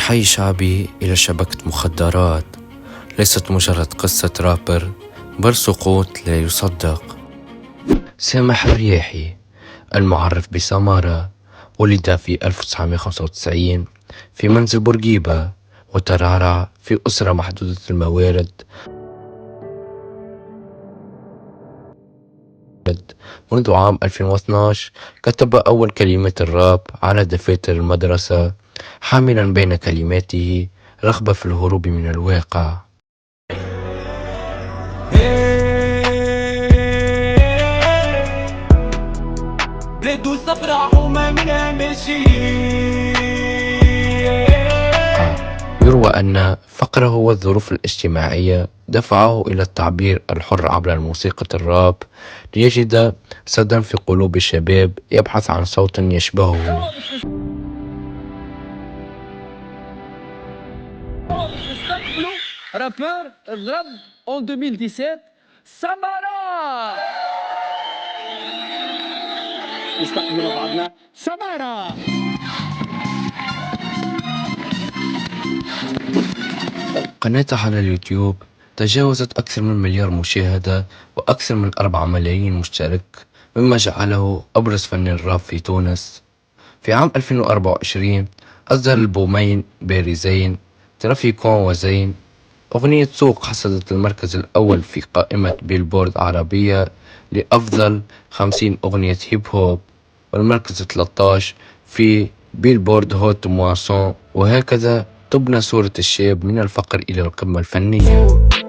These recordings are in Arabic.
حي شعبي إلى شبكة مخدرات ليست مجرد قصة رابر، بل سقوط لا يصدق. سامح الرياحي المعرف بسمارة ولد في 1995 في منزل بورقيبة، وترعرع في أسرة محدودة الموارد. منذ عام 2012 كتب أول كلمات الراب على دفاتر المدرسة، حاملا بين كلماته رغبة في الهروب من الواقع. يروى أن فقره والظروف الاجتماعية دفعه إلى التعبير الحر عبر موسيقى الراب ليجد صدى في قلوب الشباب يبحث عن صوت يشبهه. Rappeur rap en 2017, Samara. نستقبل بعضنا سمارة. قناته على اليوتيوب تجاوزت أكثر من مليار مشاهدة وأكثر من 4 ملايين مشترك، مما جعله أبرز فنان الراب في تونس. في عام 2024 أصدر البومين بارزين ترافيكون وزين. أغنية سوق حصدت المركز الأول في قائمة بيلبورد عربية لأفضل 50 أغنية هيب هوب، والمركز 13 في بيلبورد هوت مواسون. وهكذا تبنى صورة الشاب من الفقر إلى القمة الفنية.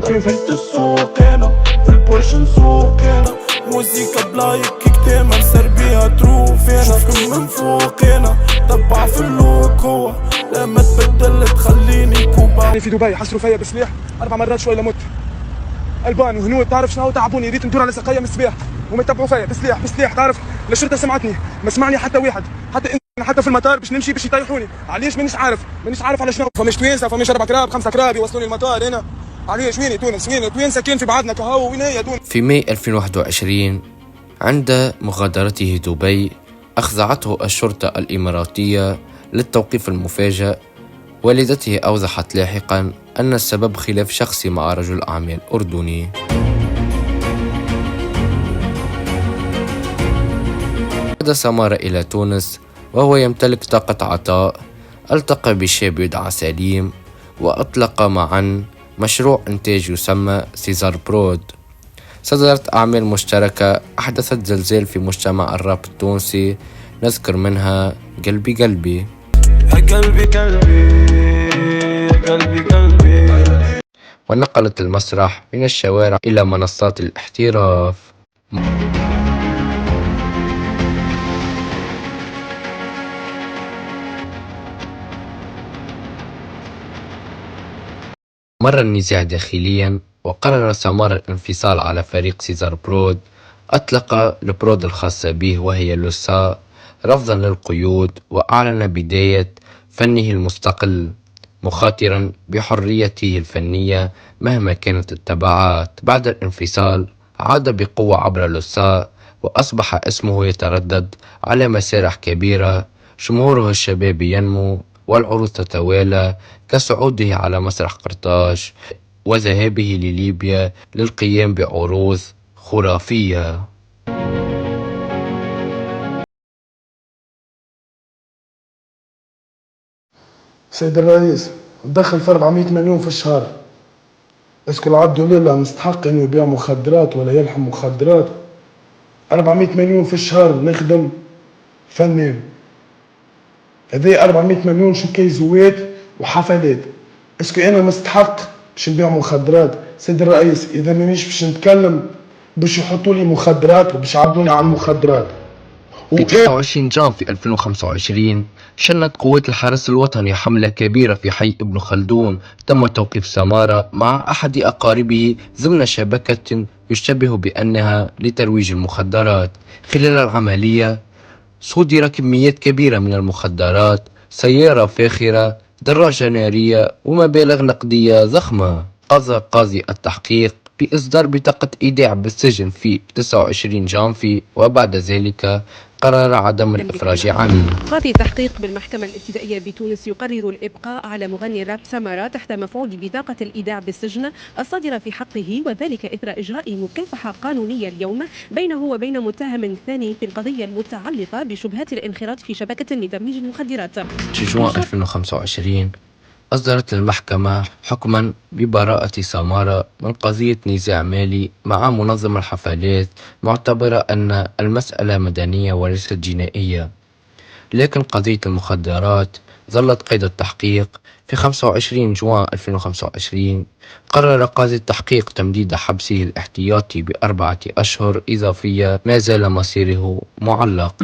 أنا في السوق هنا في البورش نسوق هنا، موسيقى بلايك كتيمة نسر بيها تروف هنا، شوفكم من فوق هنا تبع في اللوك هو لما تبدل تخليني كوبا. في دبي حصروا فيا بسلاح 4 مرات شوي لمت، البان وهنود تعرف شنو تعبوني، ريت ندور على سقايه من السباح وما يتبعوا فيا بسلاح تعرف. الشرطه سمعتني ما سمعني حتى واحد، حتى في المطار باش نمشي باش يطيحوني. علاش مانيش عارف على شنو. فماش توانسه، فماش 4 كراب 5 كراب يوصلوني المطار هنا. علاش وين تونس؟ وين توانسه كان في بعضنا كهو؟ وين هي تونس؟ في ماي 2021 عند مغادرته دبي أخضعته الشرطة الإماراتية للتوقيف المفاجئ. والدته أوضحت لاحقا أن السبب خلاف شخصي مع رجل أعمال أردني. عاد سمارة إلى تونس وهو يمتلك طاقة عطاء. التقى بشاب يدعى سليم وأطلق معا مشروع إنتاج يسمى سيزار برود. صدرت أعمال مشتركة أحدثت زلزال في مجتمع الراب التونسي، نذكر منها قلبي قلبي. ونقلت المسرح من الشوارع إلى منصات الاحتراف. مر النزاع داخليا وقرر سمارة الانفصال على فريق سيزار برود. أطلق البرود الخاصة به وهي لوسا رفضا للقيود، وأعلن بداية فنه المستقل مخاطرا بحريته الفنية مهما كانت التبعات. بعد الانفصال عاد بقوة عبر لوسا وأصبح اسمه يتردد على مسارح كبيرة، جمهوره الشبابي ينمو والعروض تتوالى كصعوده على مسرح قرطاج وذهابه لليبيا للقيام بعروض خرافية. سيد الرئيس دخل في 400 مليون في الشهر، اسكو العبد لله مستحق انه يبيع مخدرات ولا يلحم مخدرات؟ 400 مليون في الشهر نخدم فنان، هذي 400 مليون شكيزوات وحفلات، اسكو انا مستحق باش نبيع مخدرات؟ سيد الرئيس اذا مانيش باش نتكلم باش يحطوا لي مخدرات وباش يعرضوني على المخدرات. في 29 جانفي 2025 شنت قوات الحرس الوطني حملة كبيرة في حي ابن خلدون. تم توقيف سمارة مع أحد أقاربه ضمن شبكة يشتبه بأنها لترويج المخدرات. خلال العملية صدر كميات كبيرة من المخدرات، سيارة فاخرة، دراجة نارية ومبالغ نقدية ضخمة. قضى قاضي التحقيق بإصدار بطاقة إيداع بالسجن في 29 جانفي، وبعد ذلك قرر عدم الإفراج عنه. قاضي التحقيق بالمحكمة الابتدائية بتونس يقرر الإبقاء على مغني الراب سمارة تحت مفعول بطاقة الإيداع بالسجن الصادرة في حقه، وذلك إثر إجراء مكافحة قانونية اليوم بينه وبين متهم ثاني في القضية المتعلقة بشبهات الانخراط في شبكة لترويج المخدرات. في جوان 2025 أصدرت المحكمة حكما ببراءة سمارة من قضية نزاع مالي مع منظم الحفلات، معتبرة أن المسألة مدنية وليست جنائية. لكن قضية المخدرات ظلت قيد التحقيق. في 25 جوان 2025 قرر قاضي التحقيق تمديد حبسه الاحتياطي ب4 أشهر إضافية، ما زال مصيره معلق.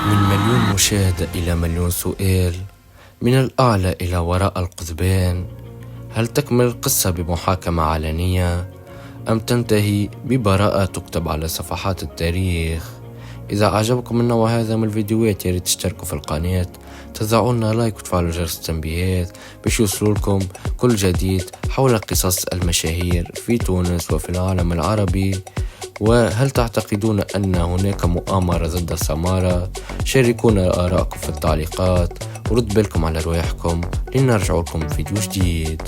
من مليون مشاهدة إلى مليون سؤال، من الأعلى إلى وراء القضبان، هل تكمل القصة بمحاكمة علنية أم تنتهي ببراءة تكتب على صفحات التاريخ؟ إذا أعجبكم النوع هذا من الفيديوهات ياريت تشتركوا في القناة، تضعوا لايك وتفعلوا جرس التنبيهات باش يوصلوا لكم كل جديد حول قصص المشاهير في تونس وفي العالم العربي. وهل تعتقدون أن هناك مؤامرة ضد سمارة؟ شاركونا آراءكم في التعليقات ورد بالكم على رواحكم لنرجع لكم فيديو جديد.